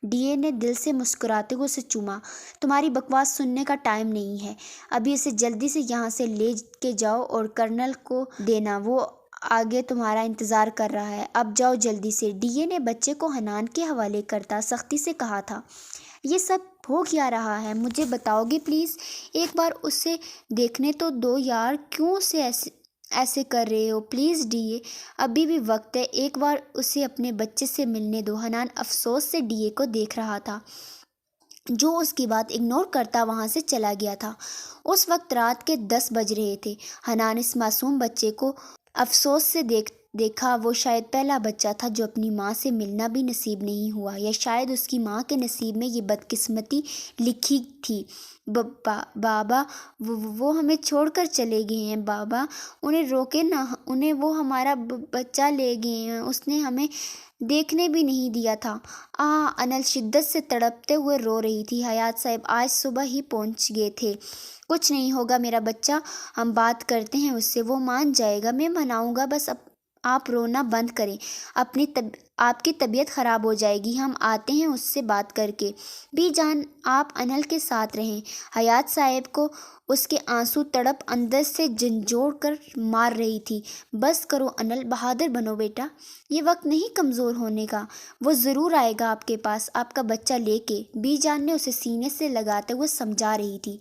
D A نے دل سے مسکراتے ہوئے اسے چوما۔ تمہاری بکواس سننے کا ٹائم نہیں ہے، ابھی اسے جلدی سے یہاں سے لے کے جاؤ اور کرنل کو دینا، وہ آگے تمہارا انتظار کر رہا ہے، اب جاؤ جلدی سے۔ ڈی اے نے بچے کو حنان کے حوالے کرتا سختی سے کہا تھا۔ یہ سب ہو کیا رہا ہے، مجھے بتاؤ گے پلیز؟ ایک بار اسے دیکھنے تو دو یار، کیوں اسے ایسے کر رہے ہو؟ پلیز ڈی اے، ابھی بھی وقت ہے، ایک بار اسے اپنے بچے سے ملنے دو۔ حنان افسوس سے ڈی اے کو دیکھ رہا تھا، جو اس کی بات اگنور کرتا وہاں سے چلا گیا تھا۔ اس وقت رات کے 10 بج رہے تھے۔ حنان اس معصوم بچے کو افسوس سے دیکھا۔ وہ شاید پہلا بچہ تھا جو اپنی ماں سے ملنا بھی نصیب نہیں ہوا، یا شاید اس کی ماں کے نصیب میں یہ بدقسمتی لکھی تھی۔ بابا، وہ ہمیں چھوڑ کر چلے گئے ہیں۔ بابا، انہیں روکے نہ، انہیں، وہ ہمارا بچہ لے گئے ہیں، اس نے ہمیں دیکھنے بھی نہیں دیا تھا۔ انل شدت سے تڑپتے ہوئے رو رہی تھی۔ حیات صاحب آج صبح ہی پہنچ گئے تھے۔ کچھ نہیں ہوگا میرا بچہ، ہم بات کرتے ہیں اس سے، وہ مان جائے گا، میں مناؤں گا، بس آپ رونا بند کریں، آپ کی طبیعت خراب ہو جائے گی، ہم آتے ہیں اس سے بات کر کے۔ بی جان، آپ انل کے ساتھ رہیں۔ حیات صاحب کو اس کے آنسو تڑپ اندر سے جھنجھوڑ کر مار رہی تھی۔ بس کرو انل، بہادر بنو بیٹا، یہ وقت نہیں کمزور ہونے کا، وہ ضرور آئے گا آپ کے پاس، آپ کا بچہ لے کے۔ بی جان نے اسے سینے سے لگاتے ہوئے سمجھا رہی تھی۔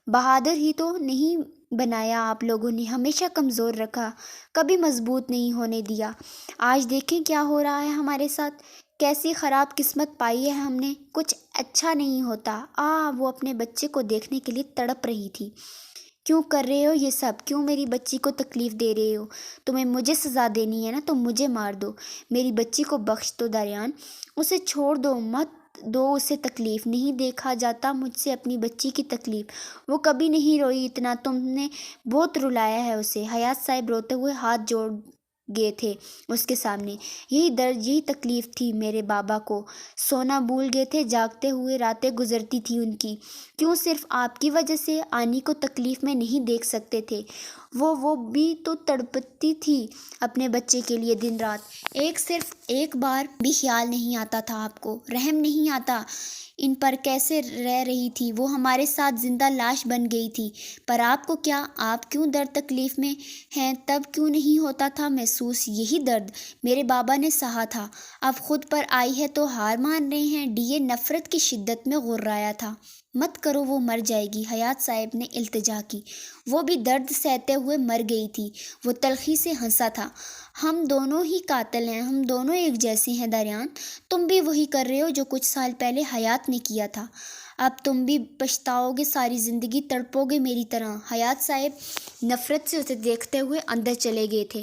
بہادر ہی تو نہیں بنایا آپ لوگوں نے، ہمیشہ کمزور رکھا، کبھی مضبوط نہیں ہونے دیا۔ آج دیکھیں کیا ہو رہا ہے ہمارے ساتھ، کیسی خراب قسمت پائی ہے ہم نے، کچھ اچھا نہیں ہوتا۔ وہ اپنے بچے کو دیکھنے کے لیے تڑپ رہی تھی۔ کیوں کر رہے ہو یہ سب؟ کیوں میری بچی کو تکلیف دے رہے ہو؟ تمہیں مجھے سزا دینی ہے نا، تو مجھے مار دو، میری بچی کو بخش دو۔ دریان، اسے چھوڑ دو، مت دو اسے تکلیف، نہیں دیکھا جاتا مجھ سے اپنی بچی کی تکلیف، وہ کبھی نہیں روئی اتنا، تم نے بہت رلایا ہے اسے۔ حیات صاحب روتے ہوئے ہاتھ جوڑ گئے تھے اس کے سامنے۔ یہی درد، یہی تکلیف تھی میرے بابا کو، سونا بھول گئے تھے، جاگتے ہوئے راتیں گزرتی تھی ان کی۔ کیوں صرف آپ کی وجہ سے آنی کو تکلیف میں نہیں دیکھ سکتے تھے؟ وہ بھی تو تڑپتی تھی اپنے بچے کے لیے دن رات، صرف ایک بار بھی خیال نہیں آتا تھا آپ کو، رحم نہیں آتا ان پر؟ کیسے رہ رہی تھی وہ ہمارے ساتھ، زندہ لاش بن گئی تھی۔ پر آپ کو کیا، آپ کیوں درد تکلیف میں ہیں؟ تب کیوں نہیں ہوتا تھا محسوس یہی درد؟ میرے بابا نے سہا تھا، اب خود پر آئی ہے تو ہار مان رہے ہیں۔ ڈی اے نفرت کی شدت میں غرایا تھا۔ مت کرو، وہ مر جائے گی، حیات صاحب نے التجا کی۔ وہ بھی درد سہتے ہوئے مر گئی تھی۔ وہ تلخی سے ہنسا تھا۔ ہم دونوں ہی قاتل ہیں، ہم دونوں ایک جیسے ہیں دریان، تم بھی وہی کر رہے ہو جو کچھ سال پہلے حیات نے کیا تھا، اب تم بھی پچھتاؤ گے، ساری زندگی تڑپو گے میری طرح۔ حیات صاحب نفرت سے اسے دیکھتے ہوئے اندر چلے گئے تھے،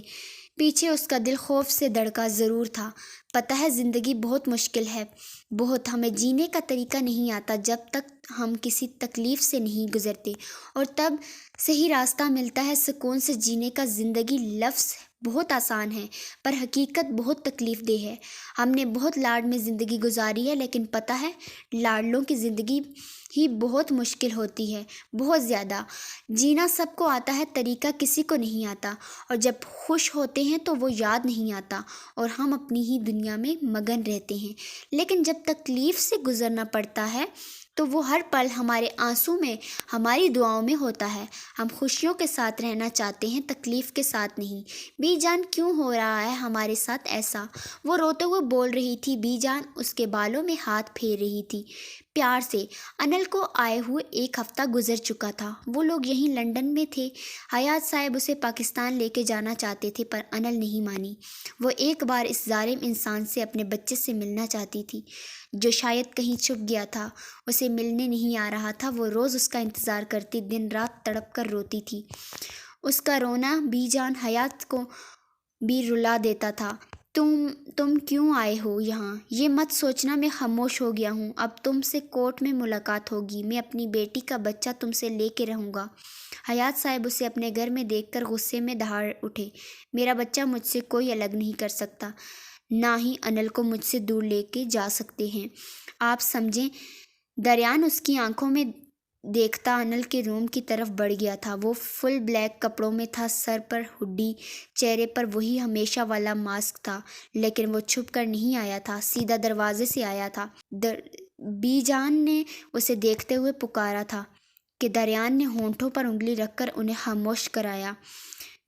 پیچھے اس کا دل خوف سے دھڑکا ضرور تھا۔ پتہ ہے زندگی بہت مشکل ہے، بہت، ہمیں جینے کا طریقہ نہیں آتا جب تک ہم کسی تکلیف سے نہیں گزرتے، اور تب صحیح راستہ ملتا ہے سکون سے جینے کا۔ زندگی لفظ بہت آسان ہے پر حقیقت بہت تکلیف دہ ہے۔ ہم نے بہت لاڈ میں زندگی گزاری ہے، لیکن پتہ ہے لاڈلوں کی زندگی ہی بہت مشکل ہوتی ہے، بہت زیادہ۔ جینا سب کو آتا ہے، طریقہ کسی کو نہیں آتا، اور جب خوش ہوتے ہیں تو وہ یاد نہیں آتا اور ہم اپنی ہی دنیا میں مگن رہتے ہیں۔ لیکن جب تکلیف سے گزرنا پڑتا ہے تو وہ ہر پل ہمارے آنسو میں، ہماری دعاؤں میں ہوتا ہے۔ ہم خوشیوں کے ساتھ رہنا چاہتے ہیں، تکلیف کے ساتھ نہیں۔ بی جان، کیوں ہو رہا ہے ہمارے ساتھ ایسا؟ وہ روتے ہوئے بول رہی تھی۔ بی جان اس کے بالوں میں ہاتھ پھیر رہی تھی پیار سے۔ انل کو آئے ہوئے 1 ہفتہ گزر چکا تھا، وہ لوگ یہیں لندن میں تھے۔ حیات صاحب اسے پاکستان لے کے جانا چاہتے تھے پر انل نہیں مانی۔ وہ ایک بار اس ظالم انسان سے، اپنے بچے سے ملنا چاہتی تھی جو شاید کہیں چھپ گیا تھا، اسے ملنے نہیں آ رہا تھا۔ وہ روز اس کا انتظار کرتی، دن رات تڑپ کر روتی تھی۔ اس کا رونا بی جان حیات کو بھی رلا دیتا تھا۔ تم کیوں آئے ہو یہاں؟ یہ مت سوچنا میں خاموش ہو گیا ہوں، اب تم سے کورٹ میں ملاقات ہوگی، میں اپنی بیٹی کا بچہ تم سے لے کے رہوں گا۔ حیات صاحب اسے اپنے گھر میں دیکھ کر غصے میں دہاڑ اٹھے۔ میرا بچہ مجھ سے کوئی الگ نہیں کر سکتا، نہ ہی انل کو مجھ سے دور لے کے جا سکتے ہیں، آپ سمجھیں؟ دریان اس کی آنکھوں میں دیکھتا انل کے روم کی طرف بڑھ گیا تھا۔ وہ فل بلیک کپڑوں میں تھا، سر پر ہوڈی، چہرے پر وہی ہمیشہ والا ماسک تھا، لیکن وہ چھپ کر نہیں آیا تھا، سیدھا دروازے سے آیا تھا۔ بی جان نے اسے دیکھتے ہوئے پکارا تھا کہ دریان نے ہونٹوں پر انگلی رکھ کر انہیں خاموش کرایا۔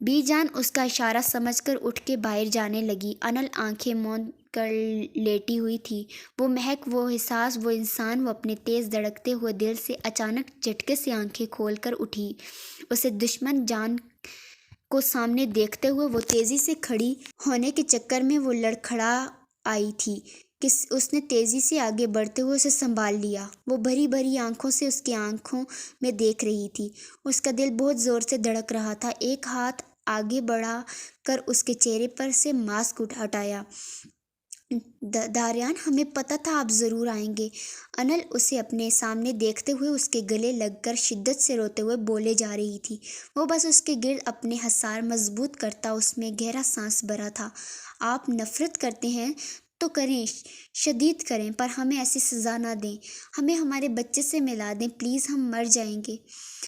بی جان اس کا اشارہ سمجھ کر اٹھ کے باہر جانے لگی۔ انل آنکھیں موند کر لیٹی ہوئی تھی۔ وہ مہک، وہ احساس، وہ انسان، وہ اپنے تیز دھڑکتے ہوئے دل سے اچانک جھٹکے سے آنکھیں کھول کر اٹھی۔ اسے دشمن جان کو سامنے دیکھتے ہوئے وہ تیزی سے کھڑی ہونے کے چکر میں وہ لڑکھڑا آئی تھی کہ اس نے تیزی سے آگے بڑھتے ہوئے اسے سنبھال لیا۔ وہ بھری بھری آنکھوں سے اس کی آنکھوں میں دیکھ رہی تھی۔ اس کا دل بہت زور سے دھڑک رہا تھا۔ ایک ہاتھ آگے بڑھا کر اس کے چہرے پر سے ماسک ہٹایا۔ دریان، ہمیں پتہ تھا آپ ضرور آئیں گے۔ انل اسے اپنے سامنے دیکھتے ہوئے اس کے گلے لگ کر شدت سے روتے ہوئے بولے جا رہی تھی۔ وہ بس اس کے گرد اپنے حصار مضبوط کرتا اس میں گہرا سانس بھرا تھا۔ آپ نفرت کرتے ہیں تو کریں، شدید کریں، پر ہمیں ایسی سزا نہ دیں۔ ہمیں ہمارے بچے سے ملا دیں، پلیز، ہم مر جائیں گے۔